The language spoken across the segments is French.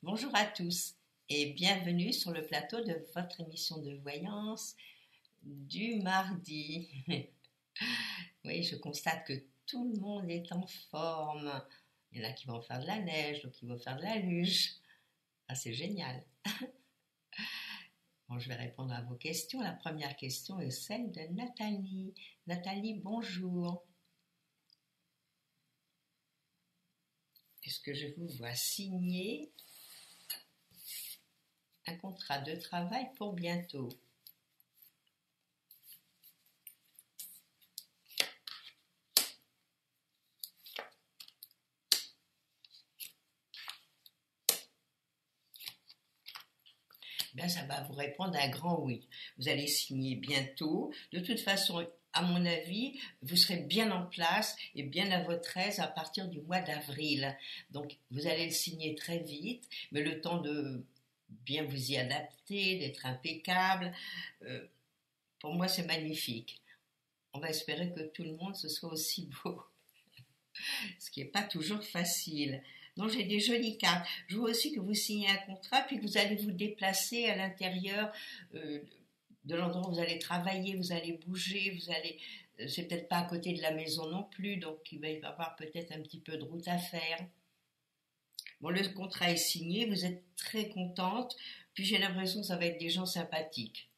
Bonjour à tous et bienvenue sur le plateau de votre émission de voyance du mardi. Oui, je constate que tout le monde est en forme. Il y en a qui vont faire de la neige, d'autres qui vont faire de la luge. Ah, c'est génial. Bon, je vais répondre à vos questions. La première question est celle de Nathalie. Nathalie, bonjour. Est-ce que je vous vois signer un contrat de travail pour bientôt? Bien, ça va vous répondre un grand oui. Vous allez signer bientôt. De toute façon, à mon avis, vous serez bien en place et bien à votre aise à partir du mois d'avril. Donc, vous allez le signer très vite, mais le temps de bien vous y adapter, d'être impeccable, euh, pour moi, c'est magnifique. On va espérer que tout le monde ce soit aussi beau, ce qui n'est pas toujours facile. Donc j'ai des jolies cartes. Je vois aussi que vous signez un contrat, puis que vous allez vous déplacer à l'intérieur euh, de l'endroit où vous allez travailler, vous allez bouger, c'est peut-être pas à côté de la maison non plus, donc il va y avoir peut-être un petit peu de route à faire. Bon, le contrat est signé, vous êtes très contente, puis j'ai l'impression que ça va être des gens sympathiques.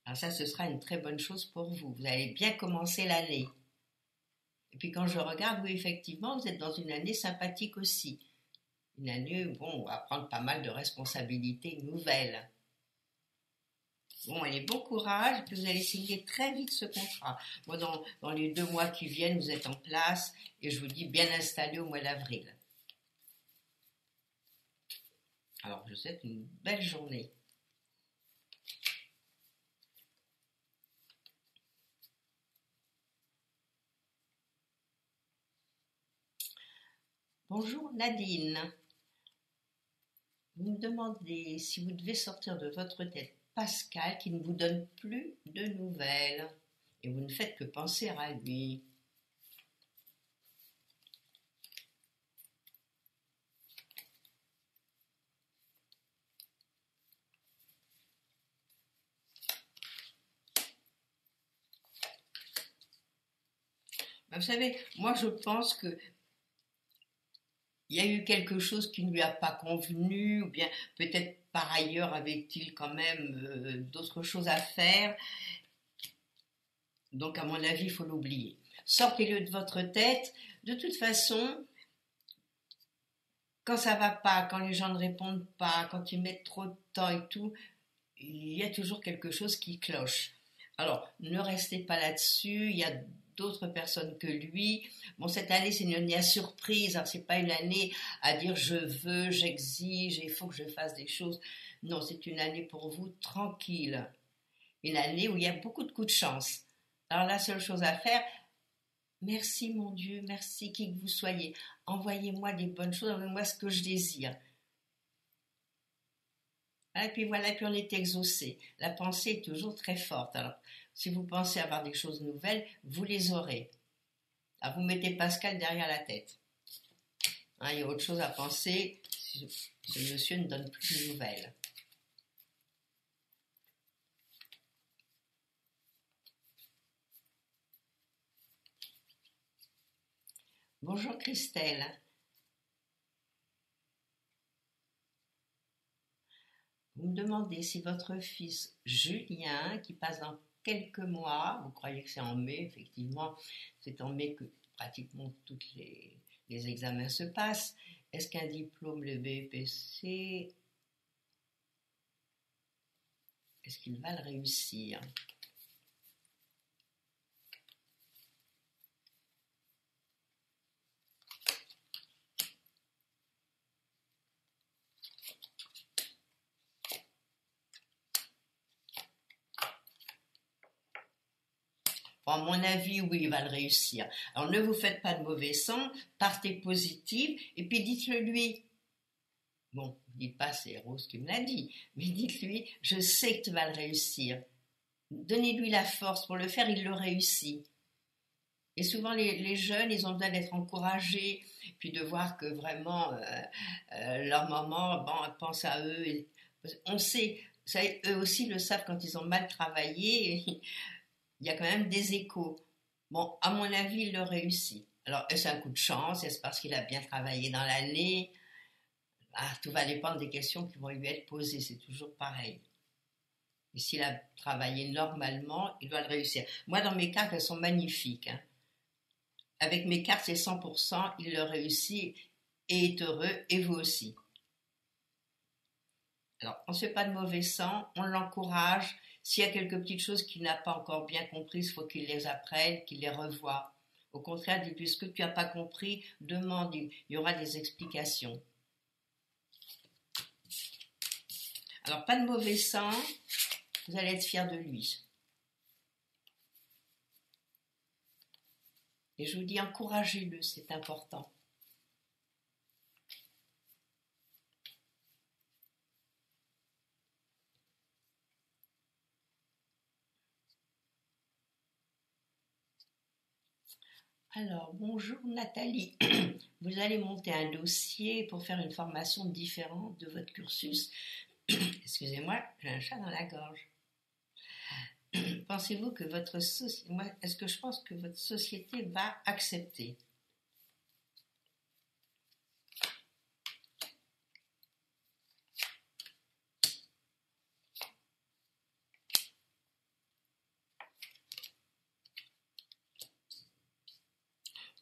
Alors ça, ce sera une très bonne chose pour vous. Vous allez bien commencer l'année. Et puis quand je regarde, oui, effectivement, vous êtes dans une année sympathique aussi. Une année où, bon, on va prendre pas mal de responsabilités nouvelles. Bon, allez, bon courage, puis vous allez signer très vite ce contrat. Moi, dans les 2 mois qui viennent, vous êtes en place et je vous dis bien installé au mois d'avril. Alors, je vous souhaite une belle journée. Bonjour Nadine. Vous me demandez si vous devez sortir de votre tête Pascal qui ne vous donne plus de nouvelles et vous ne faites que penser à lui. Ben, vous savez, moi je pense que il y a eu quelque chose qui ne lui a pas convenu, ou bien peut-être par ailleurs avait-il quand même d'autres choses à faire. Donc à mon avis, il faut l'oublier. Sortez-le de votre tête. De toute façon, quand ça va pas, quand les gens ne répondent pas, quand ils mettent trop de temps et tout, il y a toujours quelque chose qui cloche. Alors, ne restez pas là-dessus, il y a d'autres personnes que lui. Bon, cette année, c'est une année à surprise, alors c'est pas une année à dire je veux, j'exige, il faut que je fasse des choses. Non, c'est une année pour vous tranquille. Une année où il y a beaucoup de coups de chance. Alors la seule chose à faire, merci mon Dieu, merci qui que vous soyez. Envoyez-moi des bonnes choses, envoyez-moi ce que je désire. Et puis voilà, puis on est exaucé. La pensée est toujours très forte. Alors, si vous pensez avoir des choses nouvelles, vous les aurez. Alors, vous mettez Pascal derrière la tête. Hein, il y a autre chose à penser. Ce monsieur ne donne plus de nouvelles. Bonjour Christelle. Vous me demandez si votre fils Julien, qui passe dans quelques mois, vous croyez que c'est en mai, effectivement, c'est en mai que pratiquement tous les examens se passent. Est-ce qu'un diplôme, le BEPC, est-ce qu'il va le réussir? Bon, à mon avis, oui, il va le réussir. Alors ne vous faites pas de mauvais sang, partez positif et puis dites-le lui. Bon, dites pas c'est Rose qui me l'a dit, mais dites-lui, je sais que tu vas le réussir. Donnez-lui la force pour le faire, il le réussit. Et souvent, les jeunes, ils ont besoin d'être encouragés, puis de voir que vraiment, leur maman, bon, elle pense à eux. On sait, ça, eux aussi le savent quand ils ont mal travaillé. Il y a quand même des échos. Bon, à mon avis, il le réussit. Alors, est-ce un coup de chance? Est-ce parce qu'il a bien travaillé dans l'année? Ah, tout va dépendre des questions qui vont lui être posées. C'est toujours pareil. Et s'il a travaillé normalement, il doit le réussir. Moi, dans mes cartes, elles sont magnifiques, hein. Avec mes cartes, c'est 100%, il le réussit et est heureux, et vous aussi. Alors, on ne se fait pas de mauvais sang, on l'encourage. S'il y a quelques petites choses qu'il n'a pas encore bien comprises, il faut qu'il les apprenne, qu'il les revoie. Au contraire, dis, puisque tu n'as pas compris, demande, il y aura des explications. Alors, pas de mauvais sang, vous allez être fiers de lui. Et je vous dis, encouragez-le, c'est important. Alors, bonjour Nathalie. Vous allez monter un dossier pour faire une formation différente de votre cursus. Excusez-moi, j'ai un chat dans la gorge. Pensez-vous que votre société... Est-ce que je pense que votre société va accepter?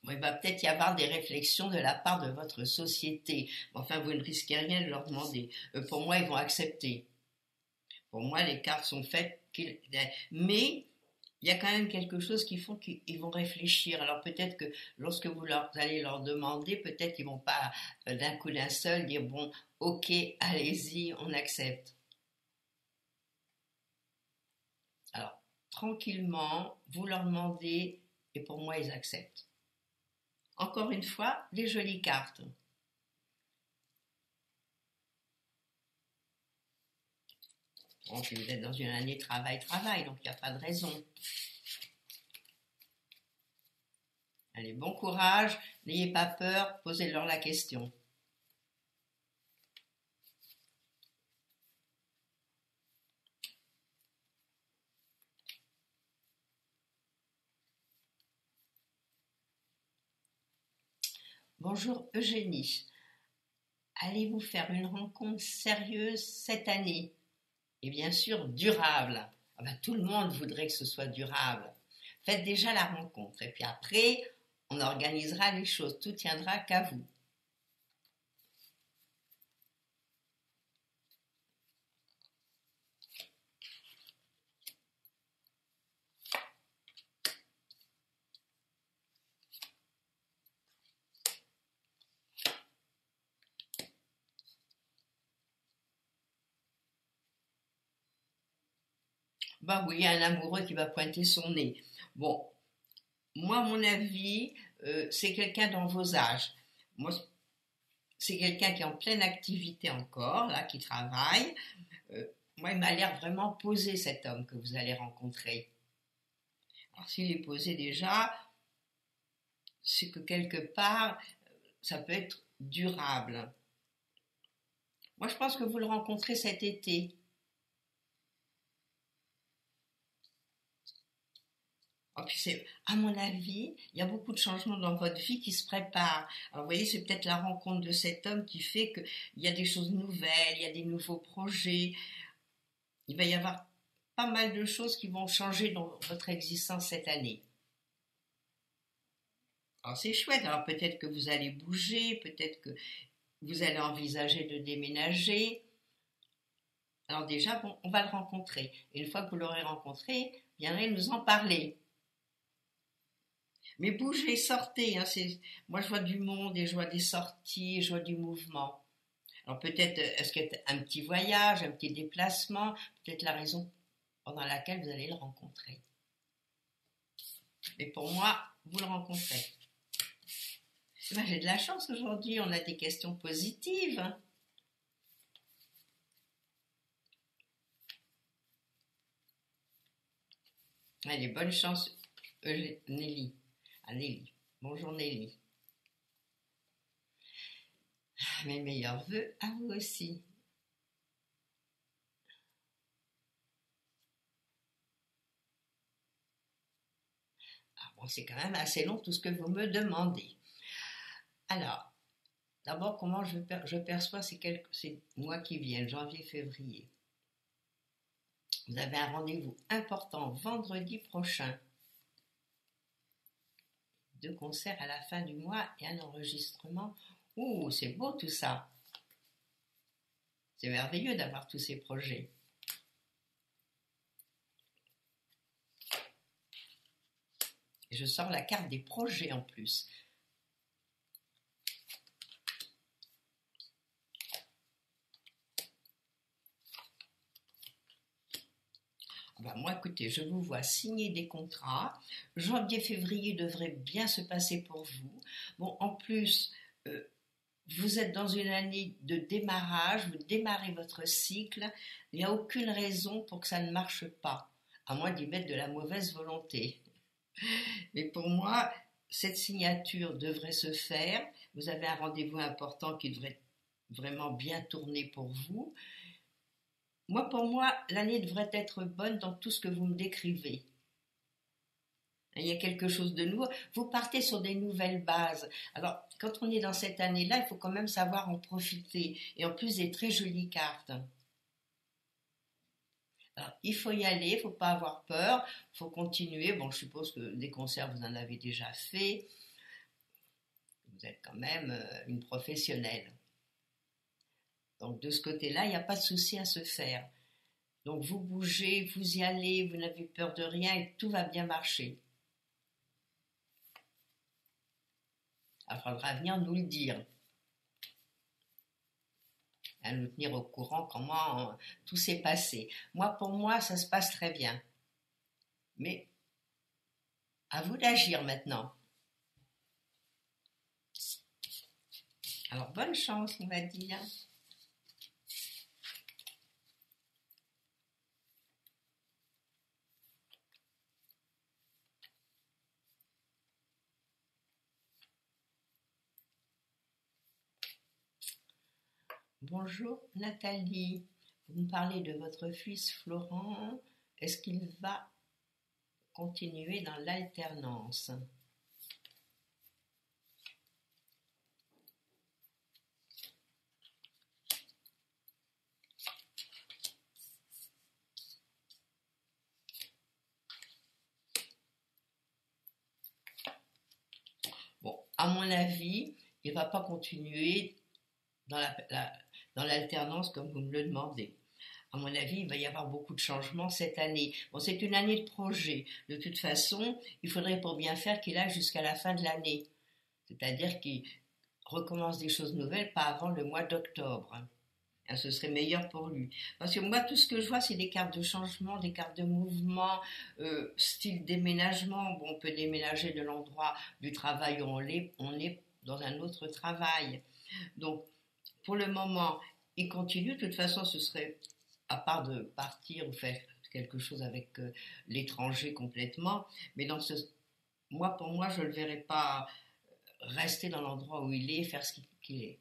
Il va peut-être y avoir des réflexions de la part de votre société. Enfin, vous ne risquez rien de leur demander. Pour moi, ils vont accepter. Pour moi, les cartes sont faites. Mais il y a quand même quelque chose qui font qu'ils vont réfléchir. Alors peut-être que lorsque vous allez leur demander, peut-être qu'ils vont pas d'un coup d'un seul dire bon, ok, allez-y, on accepte. Alors tranquillement, vous leur demandez et pour moi, ils acceptent. Encore une fois, des jolies cartes. Bon, si vous êtes dans une année travail, donc il n'y a pas de raison. Allez, bon courage, n'ayez pas peur, posez-leur la question. Bonjour Eugénie. Allez-vous faire une rencontre sérieuse cette année? Et bien sûr durable. Ah ben, tout le monde voudrait que ce soit durable. Faites déjà la rencontre et puis après, on organisera les choses. Tout tiendra qu'à vous. Bah oui, il y a un amoureux qui va pointer son nez. Bon, moi, à mon avis, c'est quelqu'un dans vos âges. Moi, c'est quelqu'un qui est en pleine activité encore, là, qui travaille. Moi, il m'a l'air vraiment posé, cet homme que vous allez rencontrer. Alors, s'il est posé déjà, c'est que quelque part, ça peut être durable. Moi, je pense que vous le rencontrez cet été. Oh, puis à mon avis, il y a beaucoup de changements dans votre vie qui se préparent. Alors, vous voyez, c'est peut-être la rencontre de cet homme qui fait qu'il y a des choses nouvelles, il y a des nouveaux projets. Il va y avoir pas mal de choses qui vont changer dans votre existence cette année. Alors, c'est chouette. Alors, peut-être que vous allez bouger, peut-être que vous allez envisager de déménager. Alors déjà, bon, on va le rencontrer. Et une fois que vous l'aurez rencontré, viendrez nous en parler. Mais bougez, sortez, hein, moi je vois du monde et je vois des sorties, je vois du mouvement. Alors peut-être, est-ce qu'il y a un petit voyage, un petit déplacement, peut-être la raison pendant laquelle vous allez le rencontrer. Mais pour moi, vous le rencontrez. Ben, j'ai de la chance aujourd'hui, on a des questions positives. Hein. Allez, bonne chance, Nelly. Ah, Nelly. Bonjour Nelly. Mes meilleurs vœux à vous aussi. Ah bon, c'est quand même assez long tout ce que vous me demandez. Alors, d'abord, comment je perçois ces mois qui viennent, janvier-février. Vous avez un rendez-vous important vendredi prochain. 2 concerts à la fin du mois et un enregistrement. Ouh, c'est beau tout ça. C'est merveilleux d'avoir tous ces projets. Et je sors la carte des projets en plus. Ben moi, écoutez, je vous vois signer des contrats. Janvier-février devrait bien se passer pour vous. Bon, en plus, euh, vous êtes dans une année de démarrage, vous démarrez votre cycle. Il n'y a aucune raison pour que ça ne marche pas, à moins d'y mettre de la mauvaise volonté. Mais pour moi, cette signature devrait se faire. Vous avez un rendez-vous important qui devrait vraiment bien tourner pour vous. Moi, pour moi, l'année devrait être bonne dans tout ce que vous me décrivez. Il y a quelque chose de nouveau. Vous partez sur des nouvelles bases. Alors, quand on est dans cette année-là, il faut quand même savoir en profiter. Et en plus, des très jolies cartes. Alors, il faut y aller, il ne faut pas avoir peur, il faut continuer. Bon, je suppose que des concerts, vous en avez déjà fait. Vous êtes quand même une professionnelle. Donc, de ce côté-là, il n'y a pas de souci à se faire. Donc, vous bougez, vous y allez, vous n'avez peur de rien et tout va bien marcher. Il faudra venir nous le dire, à nous tenir au courant comment tout s'est passé. Moi, pour moi, ça se passe très bien. Mais à vous d'agir maintenant. Alors, bonne chance, on va dire. Bonjour Nathalie, vous me parlez de votre fils Florent. Est-ce qu'il va continuer dans l'alternance? Bon, à mon avis, il ne va pas continuer dans l'alternance comme vous me le demandez. À mon avis, il va y avoir beaucoup de changements cette année. Bon, c'est une année de projet. De toute façon, il faudrait pour bien faire qu'il aille jusqu'à la fin de l'année. C'est-à-dire qu'il recommence des choses nouvelles pas avant le mois d'octobre. Ce serait meilleur pour lui. Parce que moi, tout ce que je vois, c'est des cartes de changement, des cartes de mouvement, style déménagement. Bon, on peut déménager de l'endroit du travail où on est dans un autre travail. Donc, pour le moment, il continue. De toute façon, ce serait, à part de partir ou faire quelque chose avec l'étranger complètement, mais moi, pour moi, je ne le verrais pas rester dans l'endroit où il est, faire ce qu'il est.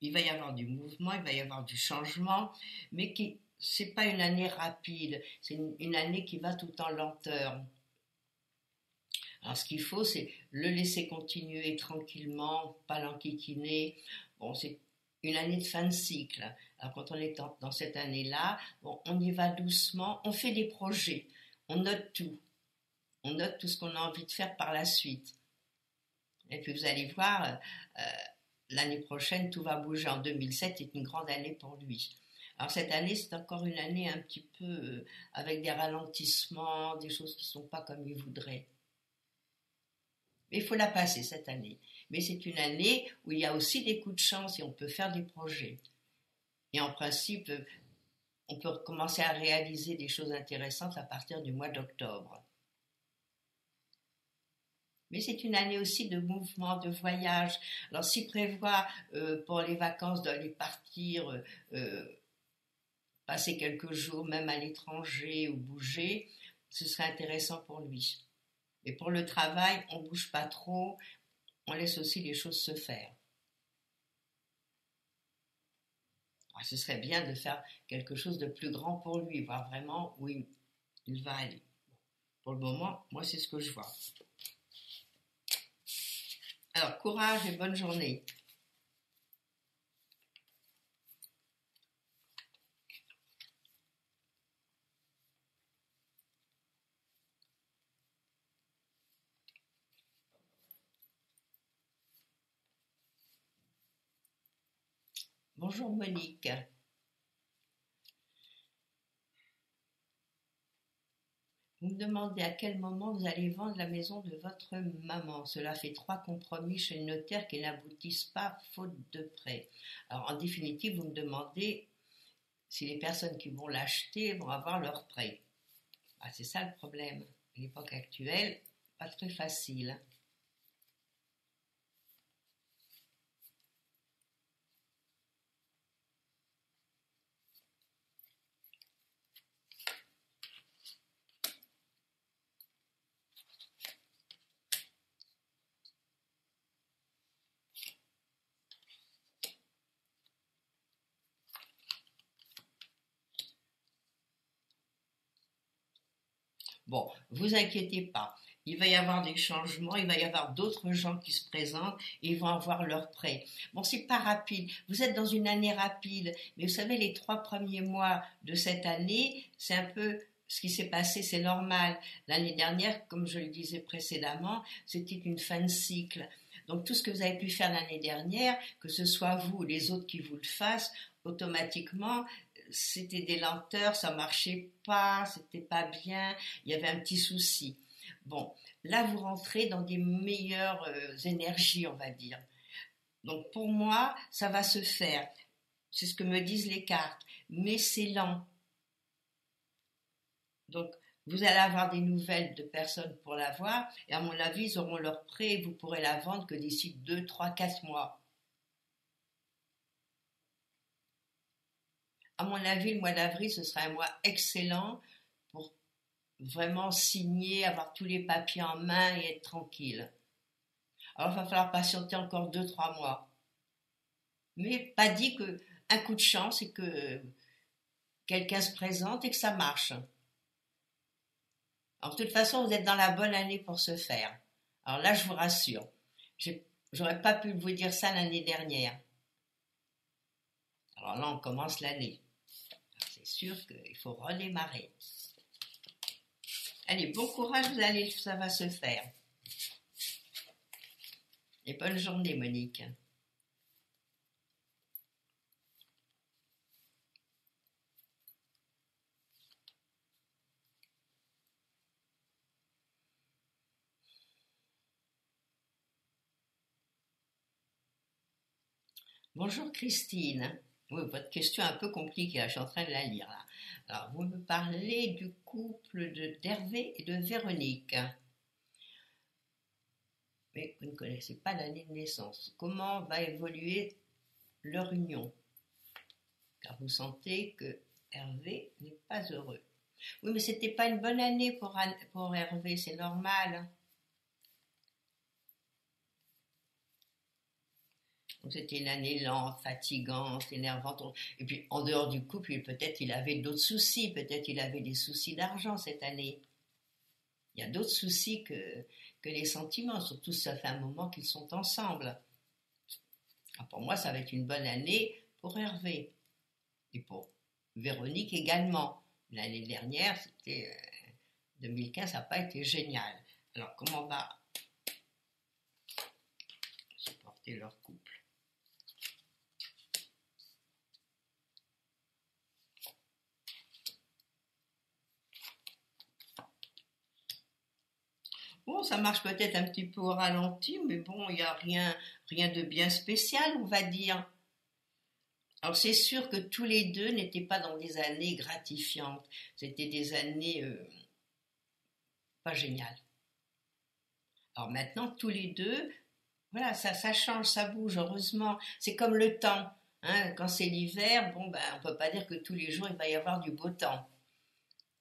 Il va y avoir du mouvement, il va y avoir du changement, mais c'est pas une année rapide, c'est une année qui va tout en lenteur. Alors ce qu'il faut, c'est le laisser continuer tranquillement, pas l'enquiquiner. Bon, c'est une année de fin de cycle. Alors quand on est dans cette année-là, bon, on y va doucement, on fait des projets, on note tout. On note tout ce qu'on a envie de faire par la suite. Et puis vous allez voir, l'année prochaine, tout va bouger. En 2007 est une grande année pour lui. Alors cette année, c'est encore une année un petit peu avec des ralentissements, des choses qui ne sont pas comme il voudrait. Mais il faut la passer cette année. Mais c'est une année où il y a aussi des coups de chance et on peut faire des projets. Et en principe, on peut commencer à réaliser des choses intéressantes à partir du mois d'octobre. Mais c'est une année aussi de mouvement, de voyage. Alors, s'il prévoit pour les vacances d'aller partir, passer quelques jours, même à l'étranger ou bouger, ce serait intéressant pour lui. Et pour le travail, on ne bouge pas trop, on laisse aussi les choses se faire. ce serait bien de faire quelque chose de plus grand pour lui, voir vraiment où il va aller. Pour le moment, moi, c'est ce que je vois. Alors, courage et bonne journée. Bonjour Monique. Vous me demandez à quel moment vous allez vendre la maison de votre maman. Cela fait 3 compromis chez le notaire qui n'aboutissent pas faute de prêt. Alors en définitive, vous me demandez si les personnes qui vont l'acheter vont avoir leur prêt. C'est ça le problème. À l'époque actuelle, pas très facile. Bon, vous inquiétez pas. Il va y avoir des changements, il va y avoir d'autres gens qui se présentent et ils vont avoir leur prêt. Bon, c'est pas rapide. Vous êtes dans une année rapide, mais vous savez, les 3 premiers mois de cette année, c'est un peu ce qui s'est passé, c'est normal. L'année dernière, comme je le disais précédemment, c'était une fin de cycle. Donc tout ce que vous avez pu faire l'année dernière, que ce soit vous ou les autres qui vous le fassent, automatiquement, c'était des lenteurs, ça marchait pas, c'était pas bien, il y avait un petit souci. Bon, là vous rentrez dans des meilleures énergies, on va dire. Donc pour moi, ça va se faire. C'est ce que me disent les cartes, mais c'est lent. Donc vous allez avoir des nouvelles de personnes pour la voir, et à mon avis, ils auront leur prêt et vous pourrez la vendre que d'ici 2, 3, 4 mois. À mon avis, le mois d'avril, ce sera un mois excellent pour vraiment signer, avoir tous les papiers en main et être tranquille. Alors, il va falloir patienter encore 2, 3 mois. Mais pas dit que un coup de chance et que quelqu'un se présente et que ça marche. Alors, de toute façon, vous êtes dans la bonne année pour se faire. Alors là, je vous rassure. J'aurais pas pu vous dire ça l'année dernière. Alors là, on commence l'année. C'est sûr qu'il faut redémarrer. Allez, bon courage, ça va se faire. Et bonne journée, Monique. Bonjour Christine. Oui, votre question est un peu compliquée, je suis en train de la lire là. Alors, vous me parlez du couple d'Hervé et de Véronique. Mais vous ne connaissez pas l'année de naissance. Comment va évoluer leur union? Car vous sentez que Hervé n'est pas heureux. Oui, mais c'était pas une bonne année pour Hervé, c'est normal. Donc c'était une année lente, fatigante, énervante. Et puis en dehors du couple, peut-être il avait d'autres soucis. Peut-être il avait des soucis d'argent cette année. Il y a d'autres soucis que les sentiments, surtout si ça fait un moment qu'ils sont ensemble. Alors pour moi, ça va être une bonne année pour Hervé. Et pour Véronique également. L'année dernière, c'était 2015, ça n'a pas été génial. Alors comment va supporter leur couple? Bon, ça marche peut-être un petit peu au ralenti, mais bon, il n'y a rien de bien spécial, on va dire. Alors c'est sûr que tous les deux n'étaient pas dans des années gratifiantes. C'était des années pas géniales. Alors maintenant, tous les deux, voilà, ça change, ça bouge, heureusement. C'est comme le temps. Hein, quand c'est l'hiver, bon, ben, on peut pas dire que tous les jours il va y avoir du beau temps.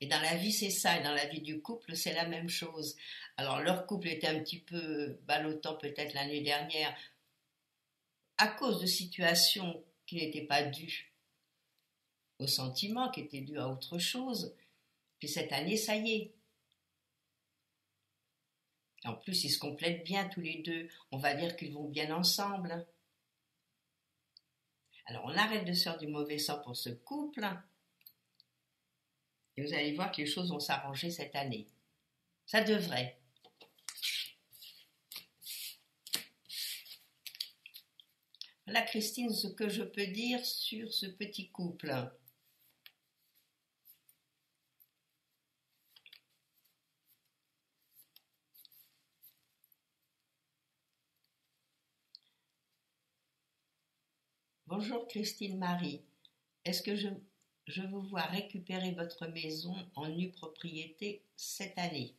Et dans la vie, c'est ça. Et dans la vie du couple, c'est la même chose. Alors, leur couple était un petit peu ballottant peut-être l'année dernière à cause de situations qui n'étaient pas dues au sentiment, qui était dû à autre chose. Puis cette année, ça y est. En plus, ils se complètent bien tous les deux. On va dire qu'ils vont bien ensemble. Alors, on arrête de se faire du mauvais sang pour ce couple. Et vous allez voir que les choses vont s'arranger cette année. Ça devrait. Voilà, Christine, ce que je peux dire sur ce petit couple. Bonjour Christine Marie. Est-ce que je vous vois récupérer votre maison en nue propriété cette année?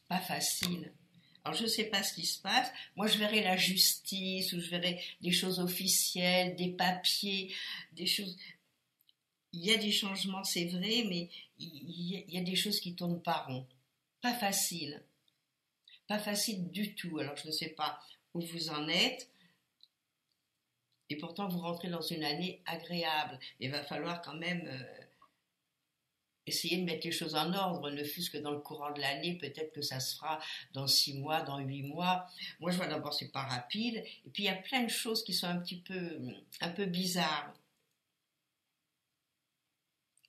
Pas facile. Alors je ne sais pas ce qui se passe. Moi je verrai la justice ou je verrai des choses officielles, des papiers, des choses. Il y a des changements, c'est vrai, mais il y a des choses qui tournent pas rond. Pas facile. Pas facile du tout. Alors je ne sais pas où vous en êtes. Et pourtant vous rentrez dans une année agréable. Il va falloir quand même essayer de mettre les choses en ordre, ne fût-ce que dans le courant de l'année, peut-être que ça se fera dans 6 mois, dans 8 mois. Moi, je vois d'abord, c'est pas rapide. Et puis, il y a plein de choses qui sont un peu bizarres.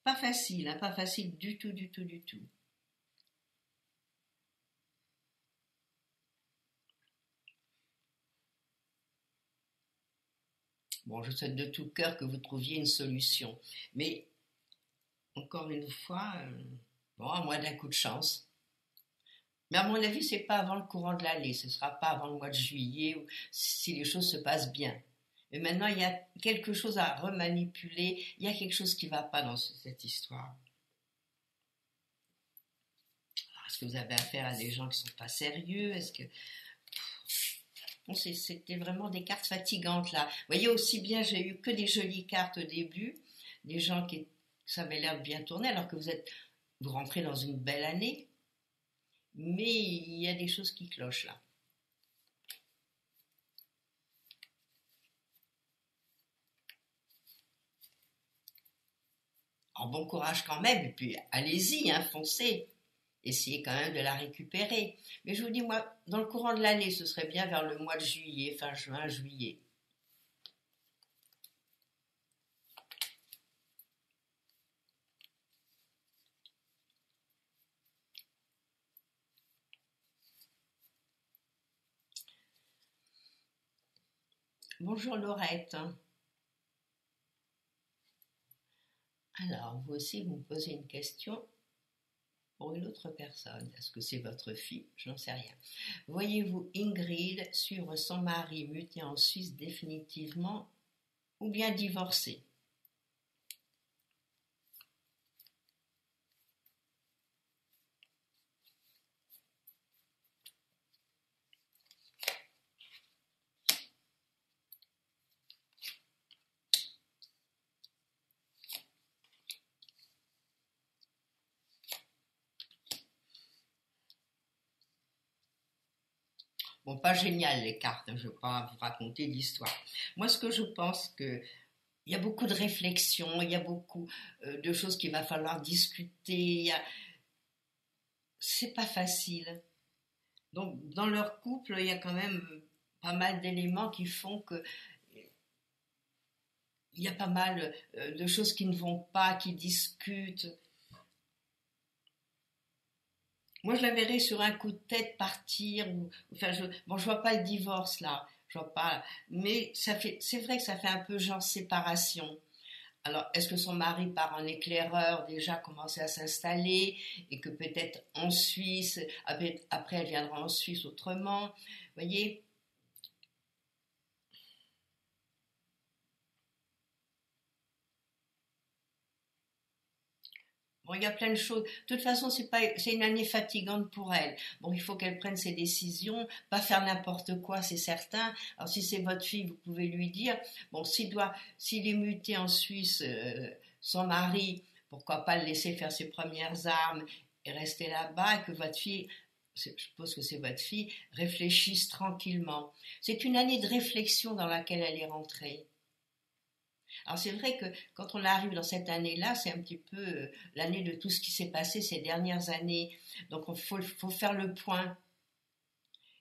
Pas facile, hein, pas facile du tout, du tout, du tout. Bon, je souhaite de tout cœur que vous trouviez une solution. Mais, encore une fois, bon, à moins d'un coup de chance. Mais à mon avis, c'est pas avant le courant de l'année, ce sera pas avant le mois de juillet, si les choses se passent bien. Mais maintenant, il y a quelque chose à remanipuler, il y a quelque chose qui ne va pas dans cette histoire. Est-ce que vous avez affaire à des gens qui ne sont pas sérieux? Est-ce que... Bon, c'était vraiment des cartes fatigantes là. Vous voyez, aussi bien j'ai eu que des jolies cartes au début, des gens qui ça avait l'air de bien tourner, alors que vous rentrez dans une belle année, mais il y a des choses qui clochent là. En bon courage quand même, et puis allez-y, hein, foncez. Essayez quand même de la récupérer. Mais je vous dis, moi, dans le courant de l'année, ce serait bien vers le mois de juillet, fin juin, juillet. Bonjour Laurette. Alors, vous aussi, vous me posez une question pour une autre personne. Est-ce que c'est votre fille? Je n'en sais rien. Voyez-vous Ingrid suivre son mari muté en Suisse définitivement ou bien divorcer? Bon, pas génial les cartes, hein, je ne vais pas vous raconter l'histoire. Moi, ce que je pense que il y a beaucoup de réflexions, il y a beaucoup de choses qu'il va falloir discuter. C'est pas facile. Donc, dans leur couple, il y a quand même pas mal d'éléments qui font que il y a pas mal de choses qui ne vont pas, qui discutent. Moi, je la verrais sur un coup de tête partir. Enfin, bon, je vois pas le divorce là. Je vois pas. Mais c'est vrai que ça fait un peu genre séparation. Alors, est-ce que son mari, par un éclaireur, déjà commencé à s'installer et que peut-être en Suisse, après elle viendra en Suisse autrement? Vous voyez, Bon, il y a plein de choses. De toute façon, c'est une année fatigante pour elle. Bon, il faut qu'elle prenne ses décisions, pas faire n'importe quoi, c'est certain. Alors, si c'est votre fille, vous pouvez lui dire, bon, s'il est muté en Suisse, son mari, pourquoi pas le laisser faire ses premières armes et rester là-bas, et que votre fille, je suppose que c'est votre fille, réfléchisse tranquillement. C'est une année de réflexion dans laquelle elle est rentrée. Alors c'est vrai que quand on arrive dans cette année-là, c'est un petit peu l'année de tout ce qui s'est passé ces dernières années. Donc faut faire le point,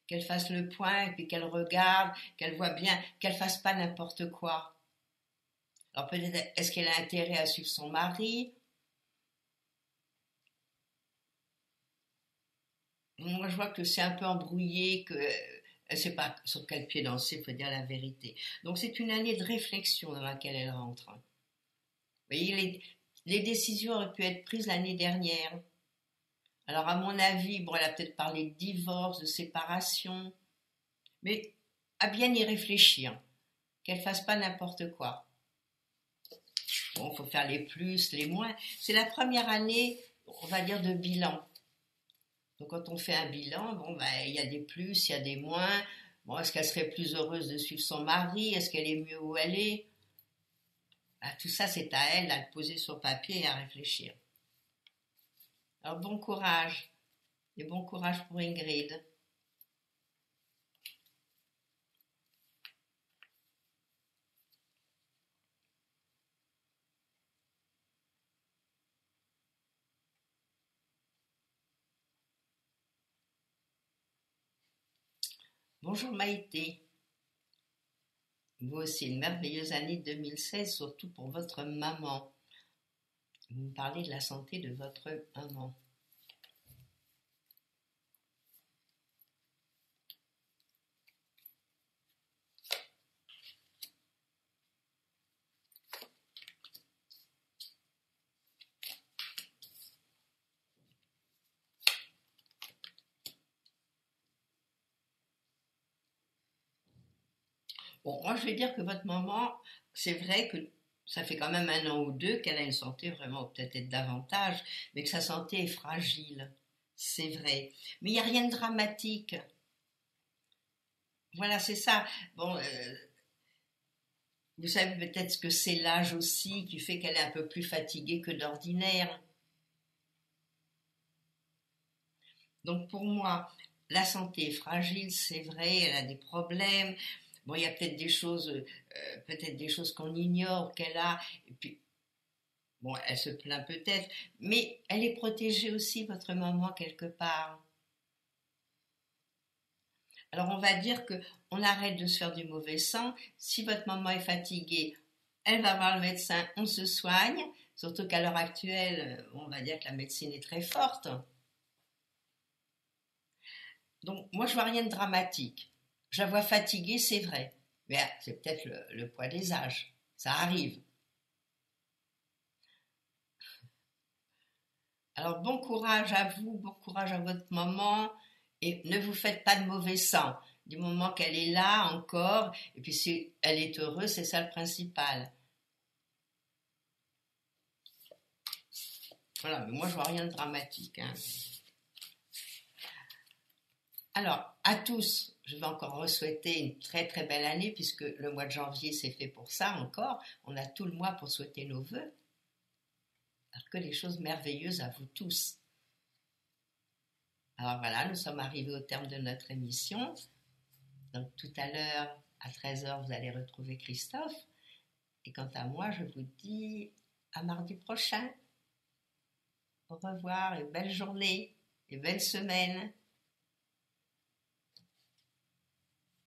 qu'elle fasse le point, et puis qu'elle regarde, qu'elle voit bien, qu'elle fasse pas n'importe quoi. Alors peut-être est-ce qu'elle a intérêt à suivre son mari? Moi je vois que c'est un peu embrouillé, que elle ne sait pas sur quel pied danser, il faut dire la vérité. Donc c'est une année de réflexion dans laquelle elle rentre. Vous voyez, les décisions auraient pu être prises l'année dernière. Alors, à mon avis, bon, elle a peut-être parlé de divorce, de séparation, mais à bien y réfléchir, qu'elle fasse pas n'importe quoi. Bon, il faut faire les plus, les moins. C'est la première année, on va dire, de bilan. Donc, quand on fait un bilan, bon, ben, il y a des plus, il y a des moins. Bon, est-ce qu'elle serait plus heureuse de suivre son mari? Est-ce qu'elle est mieux où elle est? Ben, tout ça, c'est à elle à le poser sur papier et à réfléchir. Alors, bon courage. Et bon courage pour Ingrid. Bonjour Maïté. Vous aussi, une merveilleuse année 2016, surtout pour votre maman. Vous me parlez de la santé de votre maman. Bon, moi je vais dire que votre maman, c'est vrai que ça fait quand même 1 an ou 2 qu'elle a une santé vraiment peut-être davantage, mais que sa santé est fragile. C'est vrai. Mais il n'y a rien de dramatique. Voilà, c'est ça. Bon, vous savez peut-être que c'est l'âge aussi qui fait qu'elle est un peu plus fatiguée que d'ordinaire. Donc pour moi, la santé est fragile, c'est vrai, elle a des problèmes. Bon, il y a peut-être des choses qu'on ignore qu'elle a. Et puis, bon, elle se plaint peut-être, mais elle est protégée aussi, votre maman, quelque part. Alors on va dire que on arrête de se faire du mauvais sang. Si votre maman est fatiguée, elle va voir le médecin, on se soigne. Surtout qu'à l'heure actuelle, on va dire que la médecine est très forte. Donc, moi, je vois rien de dramatique. Je la vois fatiguée, c'est vrai. Mais c'est peut-être le poids des âges. Ça arrive. Alors, bon courage à vous, bon courage à votre maman. Et ne vous faites pas de mauvais sang. Du moment qu'elle est là encore, et puis si elle est heureuse, c'est ça le principal. Voilà, mais moi, je vois rien de dramatique, hein. Alors, à tous, je vais encore vous souhaiter une très très belle année puisque le mois de janvier c'est fait pour ça encore. On a tout le mois pour souhaiter nos vœux. Alors que des choses merveilleuses à vous tous. Alors voilà, nous sommes arrivés au terme de notre émission. Donc tout à l'heure, à 13h, vous allez retrouver Christophe. Et quant à moi, je vous dis à mardi prochain. Au revoir et belle journée et belle semaine.